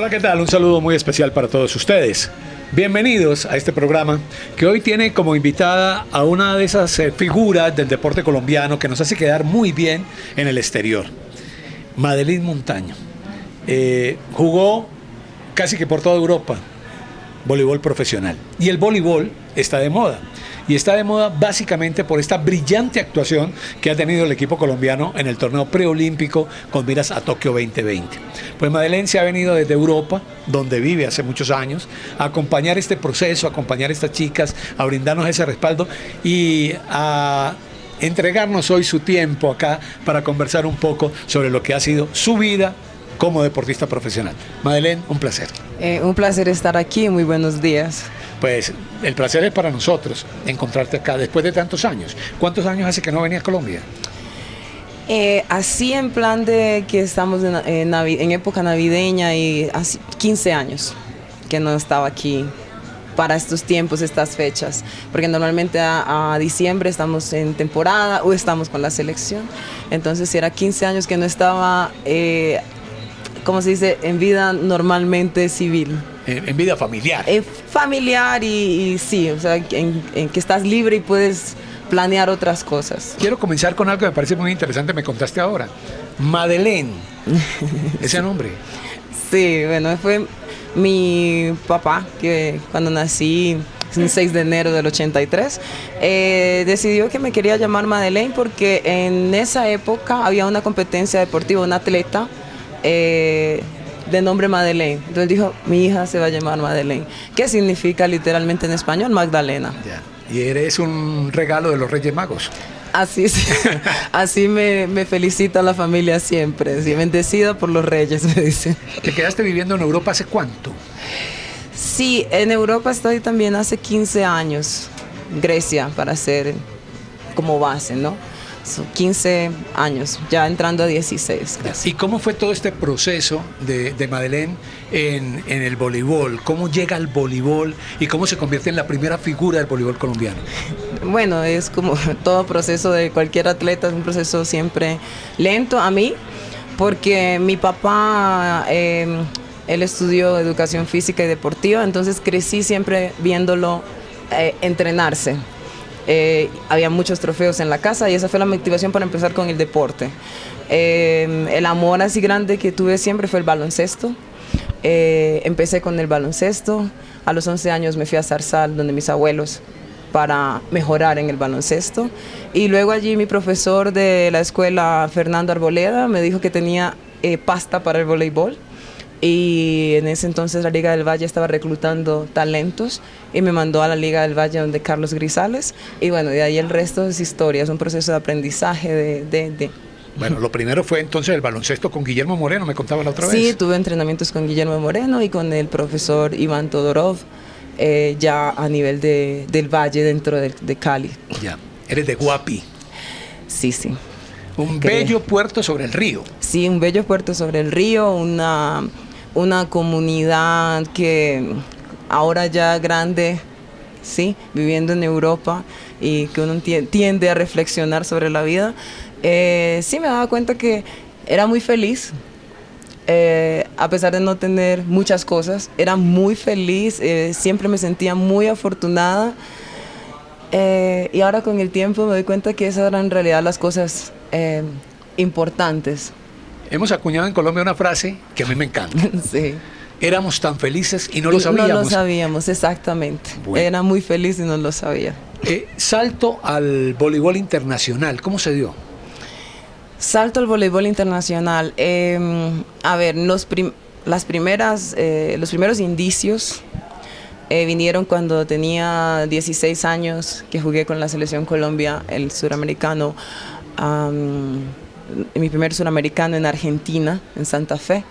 Hola, ¿qué tal? Un saludo muy especial para todos ustedes. Bienvenidos a este programa que hoy tiene como invitada a una de esas figuras del deporte colombiano que nos hace quedar muy bien en el exterior. Madeleine Montaño. Jugó casi que por toda Europa voleibol profesional. Y el voleibol está de moda. Y está de moda básicamente por esta brillante actuación que ha tenido el equipo colombiano en el torneo preolímpico con miras a Tokio 2020. Pues Madeleine se ha venido desde Europa, donde vive hace muchos años, a acompañar este proceso, a acompañar a estas chicas, a brindarnos ese respaldo y a entregarnos hoy su tiempo acá para conversar un poco sobre lo que ha sido su vida como deportista profesional. Madeleine, un placer. Un placer estar aquí, muy buenos días. Pues el placer es para nosotros encontrarte acá después de tantos años. ¿Cuántos años hace que no venías a Colombia? Así en plan de que estamos en época navideña y así 15 años que no estaba aquí para estos tiempos, estas fechas, porque normalmente a diciembre estamos en temporada o estamos con la selección, entonces si era 15 años que no estaba, ¿cómo se dice? En vida normalmente civil. En vida familiar. Familiar y sí, o sea, en que estás libre y puedes planear otras cosas. Quiero comenzar con algo que me parece muy interesante, me contaste ahora. Madeleine, ese nombre. Sí, bueno, fue mi papá que cuando nací, el 6 de enero del 83, decidió que me quería llamar Madeleine porque en esa época había una competencia deportiva, un atleta de nombre Madeleine. Entonces dijo, mi hija se va a llamar Madeleine, que significa literalmente en español Magdalena. Ya. Y eres un regalo de los Reyes Magos. Así, así me felicita la familia siempre, sí, bendecida por los Reyes, me dicen. ¿Te quedaste viviendo en Europa hace cuánto? Sí, en Europa estoy también hace 15 años, Grecia para ser como base, ¿no? Son 15 años, ya entrando a 16. Gracias. ¿Y cómo fue todo este proceso de Madeleine en el voleibol? ¿Cómo llega al voleibol y cómo se convierte en la primera figura del voleibol colombiano? Bueno, es como todo proceso de cualquier atleta, es un proceso siempre lento a mí, porque mi papá, él estudió educación física y deportiva, entonces crecí siempre viéndolo entrenarse. Había muchos trofeos en la casa y esa fue la motivación para empezar con el deporte. El amor así grande que tuve siempre fue el baloncesto. Empecé con el baloncesto. A los 11 años me fui a Zarzal, donde mis abuelos, para mejorar en el baloncesto. Y luego allí mi profesor de la escuela, Fernando Arboleda, me dijo que tenía pasta para el voleibol. Y en ese entonces la Liga del Valle estaba reclutando talentos y me mandó a la Liga del Valle donde Carlos Grisales, y bueno, de ahí el resto es historia, es un proceso de aprendizaje Bueno, lo primero fue entonces el baloncesto con Guillermo Moreno, me contaba la otra vez. Sí, tuve entrenamientos con Guillermo Moreno y con el profesor Iván Todorov, ya a nivel del Valle dentro de Cali. Ya, eres de Guapi. Sí, sí. Un bello puerto sobre el río. Sí, un bello puerto sobre el río, una comunidad que ahora ya grande, sí, viviendo en Europa y que uno tiende a reflexionar sobre la vida. Sí, me daba cuenta que era muy feliz, a pesar de no tener muchas cosas, era muy feliz, siempre me sentía muy afortunada. Y ahora con el tiempo me doy cuenta que esas eran en realidad las cosas importantes. Hemos acuñado en Colombia una frase que a mí me encanta. Sí. Éramos tan felices y no lo sabíamos. No lo sabíamos, exactamente. Bueno. Era muy feliz y no lo sabía. Salto al voleibol internacional, ¿cómo se dio? Salto al voleibol internacional. A ver, los primeros indicios vinieron cuando tenía 16 años, que jugué con la selección Colombia, el suramericano, mi primer suramericano en Argentina, en Santa Fe.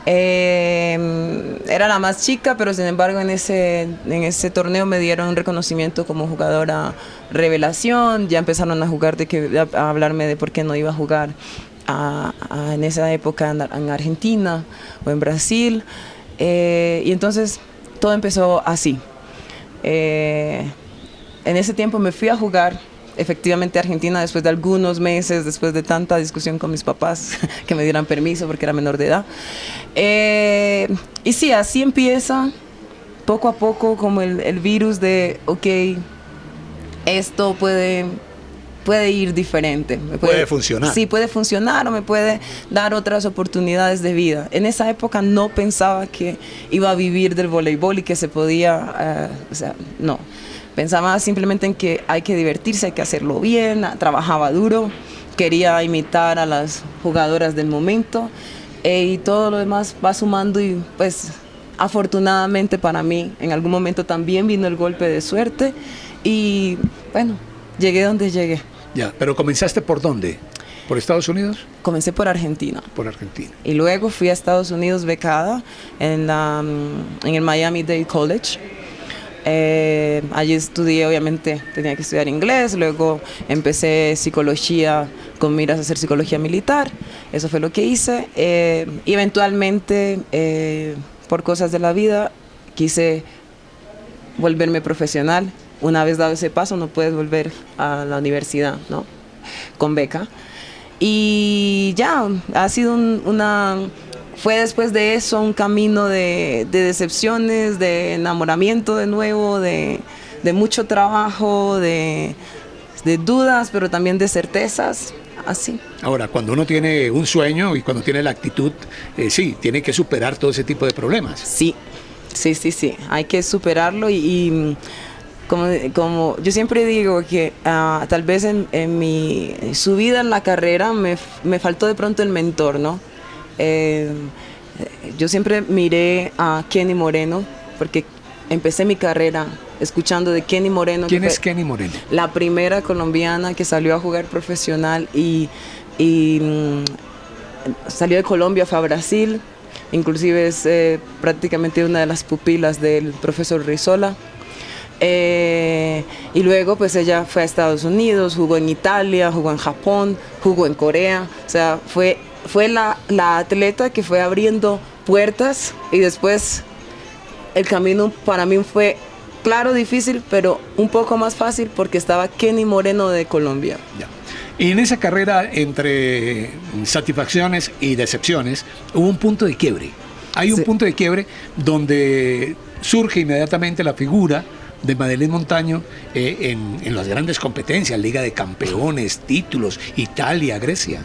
Era la más chica, pero sin embargo en ese torneo me dieron un reconocimiento como jugadora revelación. Ya empezaron a hablarme de por qué no iba a jugar en esa época en Argentina o en Brasil. Y entonces todo empezó así. En ese tiempo me fui a jugar efectivamente a Argentina después de algunos meses, después de tanta discusión con mis papás que me dieran permiso porque era menor de edad. Y sí, así empieza poco a poco como el virus de, ok, esto puede ir diferente. Puede funcionar. Sí, puede funcionar o me puede dar otras oportunidades de vida. En esa época no pensaba que iba a vivir del voleibol y que se podía, o sea, no. Pensaba simplemente en que hay que divertirse, hay que hacerlo bien, trabajaba duro, quería imitar a las jugadoras del momento y todo lo demás va sumando y pues afortunadamente para mí en algún momento también vino el golpe de suerte y bueno, llegué donde llegué. Ya, pero ¿comenzaste por dónde? ¿Por Estados Unidos? Comencé por Argentina. Por Argentina. Y luego fui a Estados Unidos becada en el Miami-Dade College. Allí estudié, obviamente tenía que estudiar inglés, luego empecé psicología con miras a hacer psicología militar, eso fue lo que hice. Y eventualmente, por cosas de la vida, quise volverme profesional. Una vez dado ese paso no puedes volver a la universidad, ¿no? Con beca. Y ya, ha sido fue después de eso un camino de decepciones, de enamoramiento de nuevo, de mucho trabajo, de dudas, pero también de certezas, así. Ahora, cuando uno tiene un sueño y cuando tiene la actitud, sí, tiene que superar todo ese tipo de problemas. Sí, hay que superarlo y como yo siempre digo que tal vez en mi subida en la carrera me faltó de pronto el mentor, ¿no? Yo siempre miré a Kenny Moreno porque empecé mi carrera escuchando de Kenny Moreno. ¿Quién es Kenny Moreno? La primera colombiana que salió a jugar profesional y salió de Colombia, fue a Brasil, inclusive es prácticamente una de las pupilas del profesor Rizola. Y luego pues ella fue a Estados Unidos, jugó en Italia, jugó en Japón, jugó en Corea, o sea, fue la atleta que fue abriendo puertas y después el camino para mí fue claro, difícil, pero un poco más fácil porque estaba Kenny Moreno de Colombia. Ya. Y en esa carrera entre satisfacciones y decepciones hubo un punto de quiebre. Hay un punto de quiebre donde surge inmediatamente la figura de Madeleine Montaño en las grandes competencias, Liga de Campeones, títulos, Italia, Grecia.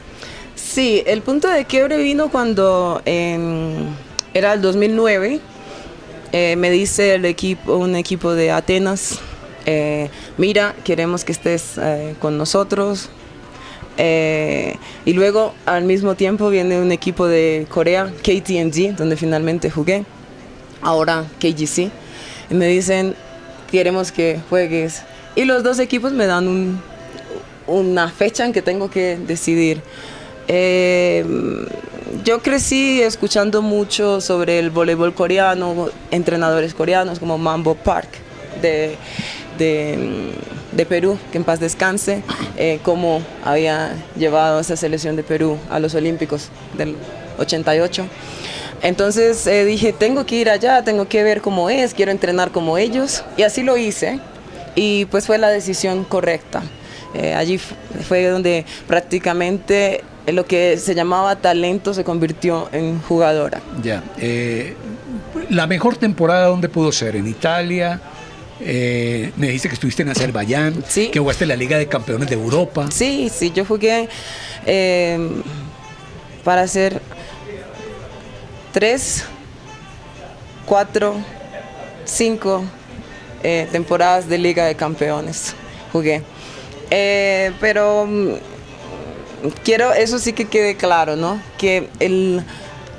Sí, el punto de quiebre vino cuando era el 2009, me dice un equipo de Atenas, mira, queremos que estés con nosotros. Y luego al mismo tiempo viene un equipo de Corea, KTNG, donde finalmente jugué, ahora KGC, y me dicen, queremos que juegues. Y los dos equipos me dan una fecha en que tengo que decidir. Yo crecí escuchando mucho sobre el voleibol coreano, entrenadores coreanos como Mambo Park de Perú, que en paz descanse, cómo había llevado a esa selección de Perú a los Olímpicos del 88. Entonces dije, tengo que ir allá, tengo que ver cómo es, quiero entrenar como ellos, y así lo hice, y pues fue la decisión correcta. Allí fue donde prácticamente lo que se llamaba talento se convirtió en jugadora. Ya. La mejor temporada, ¿dónde pudo ser? ¿En Italia? Me dijiste que estuviste en Azerbaiyán, sí, que jugaste en la Liga de Campeones de Europa. Sí, yo jugué para hacer 3, 4, 5 temporadas de Liga de Campeones jugué. Pero quiero, eso sí que quede claro, ¿no? Que el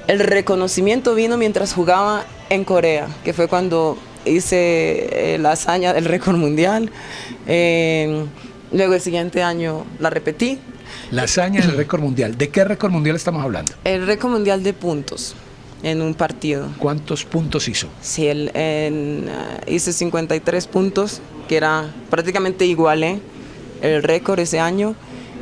reconocimiento vino mientras jugaba en Corea, que fue cuando hice la hazaña del récord mundial. Luego el siguiente año la repetí. La hazaña del récord mundial. ¿De qué récord mundial estamos hablando? El récord mundial de puntos en un partido. ¿Cuántos puntos hizo? Sí, hice 53 puntos, que era prácticamente igualé el récord ese año.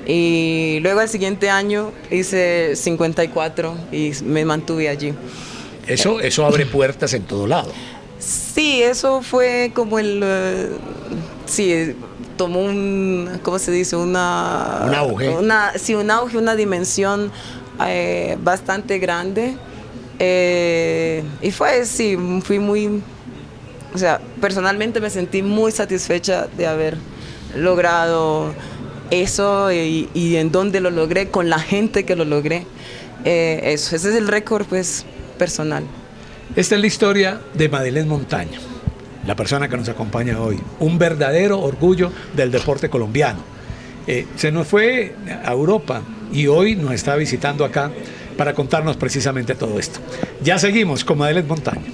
Y luego el siguiente año hice 54 y me mantuve allí. Eso abre puertas en todo lado. Sí, eso fue como sí, tomó un, ¿cómo se dice? Un auge. Sí, un auge, una dimensión bastante grande. Y fui muy, o sea, personalmente me sentí muy satisfecha de haber logrado eso y en dónde lo logré, con la gente que lo logré. Ese es el récord, pues, personal. Esta es la historia de Madeleine Montaño, la persona que nos acompaña hoy. Un verdadero orgullo del deporte colombiano. Se nos fue a Europa y hoy nos está visitando acá para contarnos precisamente todo esto. Ya seguimos con Madeleine Montaño.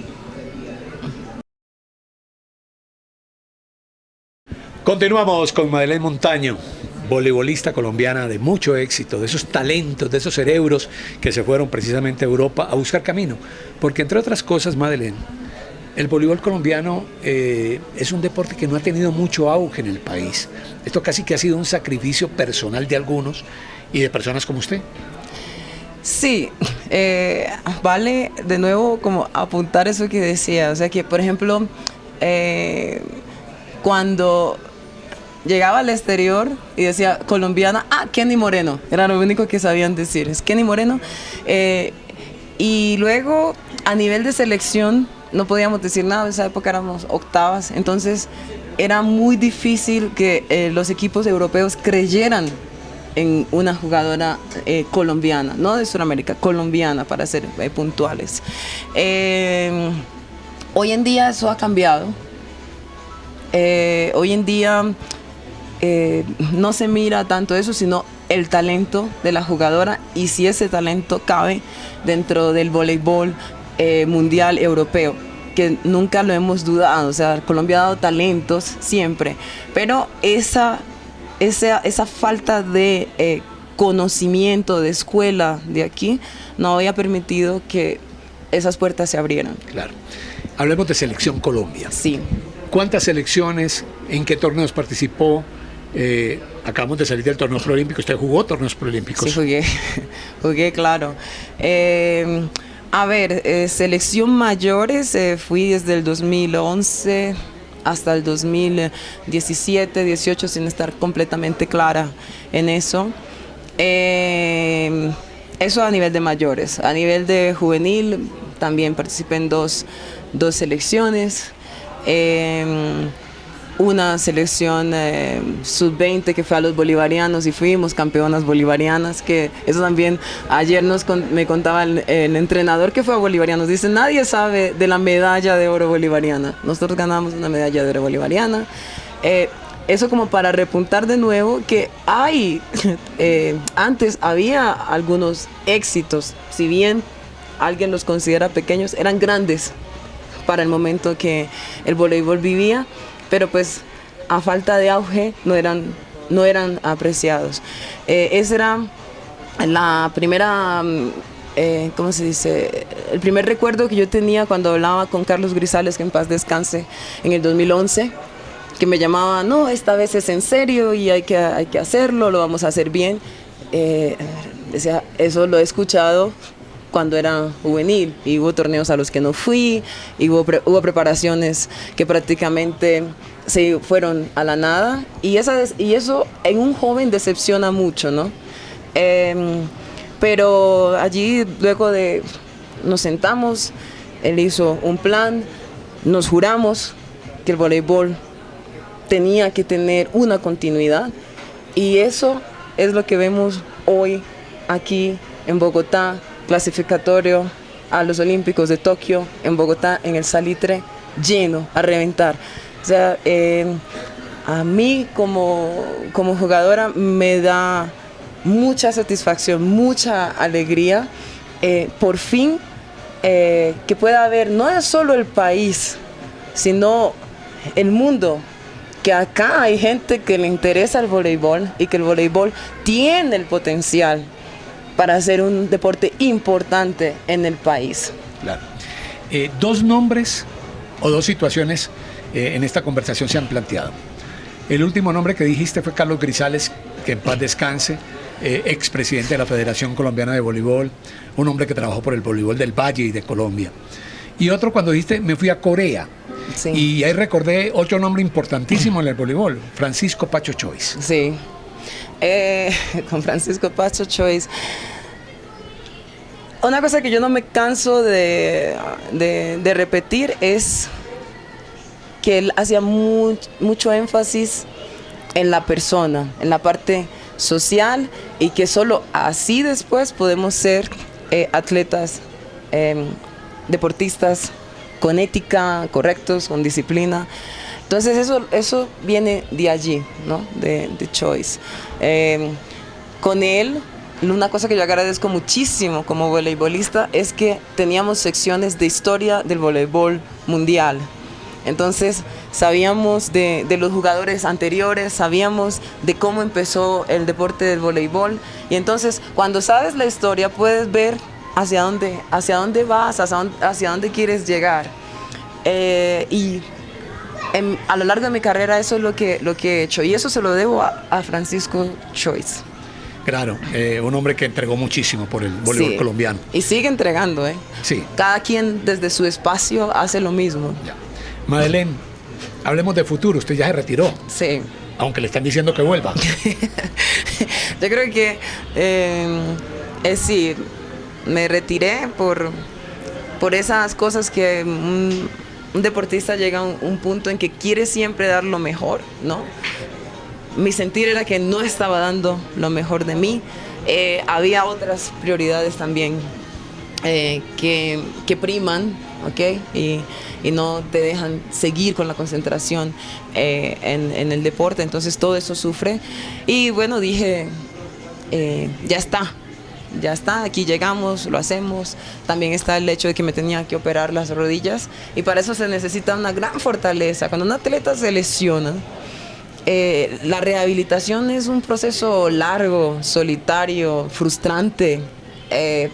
Continuamos con Madeleine Montaño, voleibolista colombiana de mucho éxito, de esos talentos, de esos cerebros que se fueron precisamente a Europa a buscar camino. Porque entre otras cosas, Madeleine, el voleibol colombiano es un deporte que no ha tenido mucho auge en el país. Esto casi que ha sido un sacrificio personal de algunos y de personas como usted. Sí, vale de nuevo como apuntar eso que decía, o sea que por ejemplo cuando llegaba al exterior y decía colombiana, Kenny Moreno, era lo único que sabían decir, es Kenny Moreno, y luego a nivel de selección no podíamos decir nada, en esa época éramos octavas, entonces era muy difícil que los equipos europeos creyeran en una jugadora colombiana, no de Sudamérica, colombiana, para ser puntuales. Hoy en día eso ha cambiado. Hoy en día no se mira tanto eso, sino el talento de la jugadora y si ese talento cabe dentro del voleibol mundial europeo, que nunca lo hemos dudado. O sea, Colombia ha dado talentos siempre, pero esa falta de conocimiento de escuela de aquí no había permitido que esas puertas se abrieran. Claro. Hablemos de Selección Colombia. Sí. ¿Cuántas selecciones? ¿En qué torneos participó? Acabamos de salir del torneo preolímpico. ¿Usted jugó torneos preolímpicos? Sí, jugué, claro. A ver, selección mayores, fui desde el 2011 hasta el 2017, 18, sin estar completamente clara en eso. Eso a nivel de mayores. A nivel de juvenil también participé en dos selecciones. Una selección sub-20 que fue a los bolivarianos y fuimos campeonas bolivarianas, que eso también ayer me contaba el entrenador que fue a bolivarianos, dice, nadie sabe de la medalla de oro bolivariana, nosotros ganamos una medalla de oro bolivariana. Eso como para repuntar de nuevo que antes había algunos éxitos, si bien alguien los considera pequeños, eran grandes para el momento que el voleibol vivía, pero pues a falta de auge no eran apreciados. Esa era la primera, ¿cómo se dice? El primer recuerdo que yo tenía cuando hablaba con Carlos Grisales, que en paz descanse, en el 2011, que me llamaba, no, esta vez es en serio y hay que hacerlo, lo vamos a hacer bien. Decía, eso lo he escuchado cuando era juvenil y hubo torneos a los que no fui y hubo preparaciones que prácticamente se fueron a la nada y eso en un joven decepciona mucho, ¿no? Pero allí luego nos sentamos, él hizo un plan, nos juramos que el voleibol tenía que tener una continuidad y eso es lo que vemos hoy aquí en Bogotá, clasificatorio a los Olímpicos de Tokio en Bogotá, en el Salitre, lleno, a reventar. O sea, a mí como jugadora me da mucha satisfacción, mucha alegría, por fin que pueda haber no solo el país, sino el mundo, que acá hay gente que le interesa el voleibol y que el voleibol tiene el potencial para ser un deporte importante en el país. Claro. Dos nombres o dos situaciones en esta conversación se han planteado. El último nombre que dijiste fue Carlos Grisales, que en paz descanse, expresidente de la Federación Colombiana de Voleibol, un hombre que trabajó por el voleibol del Valle y de Colombia. Y otro cuando dijiste, me fui a Corea. Sí. Y ahí recordé otro nombre importantísimo en el voleibol, Francisco Pacho Choice. Sí. Con Francisco Pacho Choice. Una cosa que yo no me canso de repetir es que él hacía mucho énfasis en la persona, en la parte social, y que solo así después podemos ser atletas, deportistas con ética, correctos, con disciplina. Entonces eso viene de allí, ¿no? De Choice. Con él, una cosa que yo agradezco muchísimo como voleibolista es que teníamos secciones de historia del voleibol mundial. Entonces sabíamos de los jugadores anteriores, sabíamos de cómo empezó el deporte del voleibol, y entonces cuando sabes la historia puedes ver hacia dónde vas, hacia dónde quieres llegar. Y a lo largo de mi carrera eso es lo que he hecho, y eso se lo debo a Francisco Choice. Claro, un hombre que entregó muchísimo por el voleibol colombiano. Y sigue entregando, Sí. Cada quien desde su espacio hace lo mismo. Ya. Madeleine, hablemos de futuro. Usted ya se retiró. Sí. Aunque le están diciendo que vuelva. Yo creo que sí, me retiré por esas cosas que un deportista llega a un punto en que quiere siempre dar lo mejor, ¿no? Mi sentir era que no estaba dando lo mejor de mí. Había otras prioridades también que priman, ¿ok? Y no te dejan seguir con la concentración en el deporte. Entonces todo eso sufre. Y bueno, dije, ya está, aquí llegamos, lo hacemos. También está el hecho de que me tenía que operar las rodillas, y para eso se necesita una gran fortaleza. Cuando un atleta se lesiona, la rehabilitación es un proceso largo, solitario, frustrante,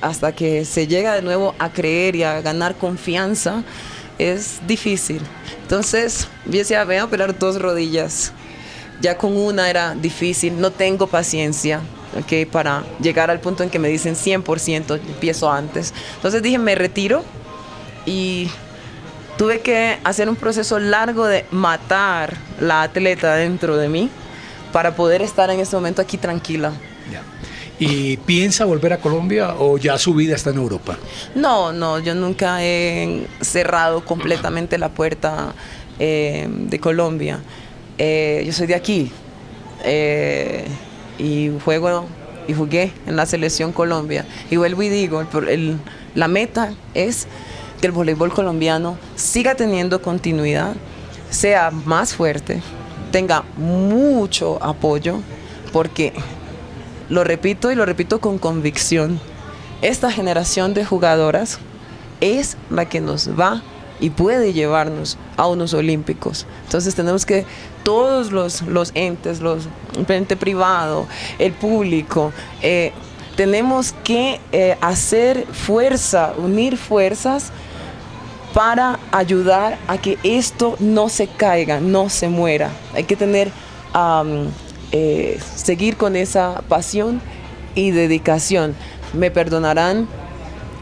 hasta que se llega de nuevo a creer y a ganar confianza. Es difícil. Entonces yo decía, voy a operar 2 rodillas. Ya con una era difícil, no tengo paciencia, ¿okay? Para llegar al punto en que me dicen 100%, empiezo antes. Entonces dije, me retiro, y tuve que hacer un proceso largo de matar la atleta dentro de mí para poder estar en este momento aquí tranquila. Ya. ¿Y piensa volver a Colombia o ya su vida está en Europa? No, yo nunca he cerrado completamente la puerta de Colombia. Yo soy de aquí y jugué en la selección Colombia. Y vuelvo y digo, la meta es que el voleibol colombiano siga teniendo continuidad, sea más fuerte, tenga mucho apoyo, porque lo repito y lo repito con convicción, esta generación de jugadoras es la que nos va y puede llevarnos a unos olímpicos. Entonces tenemos que todos los entes, el ente privado, el público, tenemos que hacer fuerza, unir fuerzas para ayudar a que esto no se caiga, no se muera. Hay que seguir con esa pasión y dedicación. Me perdonarán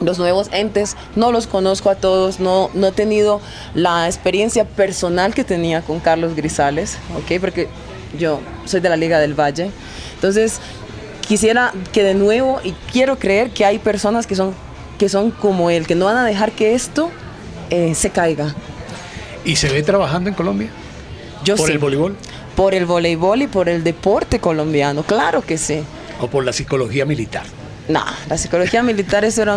los nuevos entes, no los conozco a todos, no he tenido la experiencia personal que tenía con Carlos Grisales, ¿okay? Porque yo soy de la Liga del Valle. Entonces quisiera que de nuevo, y quiero creer que hay personas que son como él, que no van a dejar que esto se caiga. ¿Y se ve trabajando en Colombia? Yo ¿Por sí. el voleibol? Por el voleibol y por el deporte colombiano, claro que sí. ¿O por la psicología militar? No, la psicología militar, eso era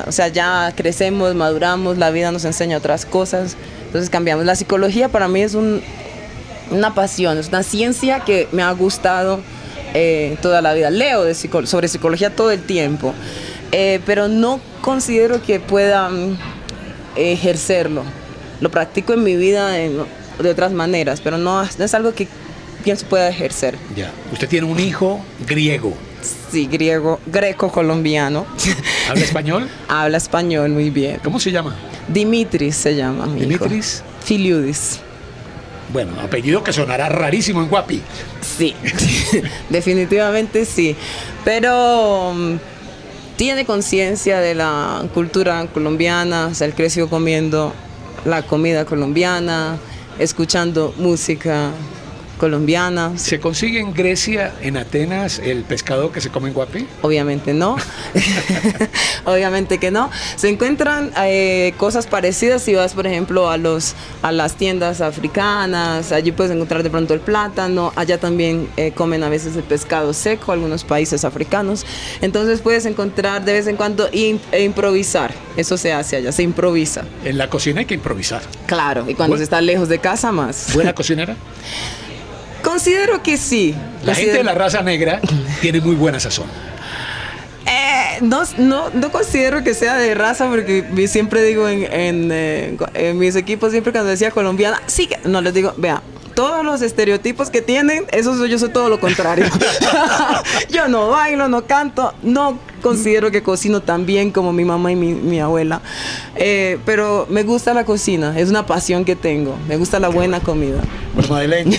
o sea, ya crecemos, maduramos, la vida nos enseña otras cosas, entonces cambiamos. La psicología para mí es una pasión, es una ciencia que me ha gustado toda la vida. Leo sobre psicología todo el tiempo, pero no considero que pueda ejercerlo. Lo practico en mi vida de otras maneras, pero no es algo que pienso pueda ejercer. Ya. Usted tiene un hijo griego. Sí, greco-colombiano. ¿Habla español? Habla español muy bien. ¿Cómo se llama? Dimitris se llama mi ¿Dimitris? hijo. Filiudis. Bueno, apellido que sonará rarísimo en Guapi. Sí, definitivamente sí. Pero tiene conciencia de la cultura colombiana, o sea, él creció comiendo la comida colombiana, escuchando música colombiana. ¿Se consigue en Grecia, en Atenas, el pescado que se come en Guapi? Obviamente no. Obviamente que no. Se encuentran cosas parecidas si vas, por ejemplo, a las tiendas africanas. Allí puedes encontrar de pronto el plátano. Allá también comen a veces el pescado seco, algunos países africanos. Entonces puedes encontrar de vez en cuando e improvisar. Eso se hace allá, se improvisa. En la cocina hay que improvisar. Claro, y cuando se está lejos de casa más. ¿Buena cocinera? Considero que sí. La gente de la raza negra tiene muy buena sazón. No considero que sea de raza, porque siempre digo en mis equipos, siempre cuando decía colombiana, sí que no les digo, vea, todos los estereotipos que tienen, yo soy todo lo contrario. Yo no bailo, no canto, no considero que cocino tan bien como mi mamá y mi abuela, pero me gusta la cocina, es una pasión que tengo, me gusta la buena comida. Pues Madeleine,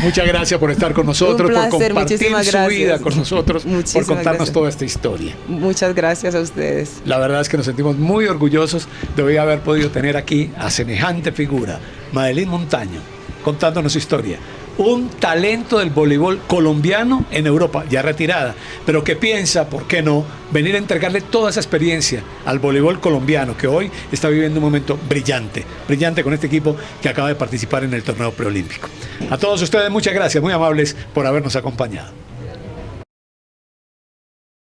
muchas gracias por estar con nosotros, Un placer, por compartir muchísimas su gracias. vida con nosotros, por contarnos gracias. toda esta historia. Muchas gracias a ustedes. La verdad es que nos sentimos muy orgullosos de hoy haber podido tener aquí a semejante figura, Madeleine Montaño, contándonos su historia. Un talento del voleibol colombiano en Europa, ya retirada, pero que piensa, ¿por qué no?, venir a entregarle toda esa experiencia al voleibol colombiano, que hoy está viviendo un momento brillante, brillante con este equipo que acaba de participar en el torneo preolímpico. A todos ustedes, muchas gracias, muy amables por habernos acompañado.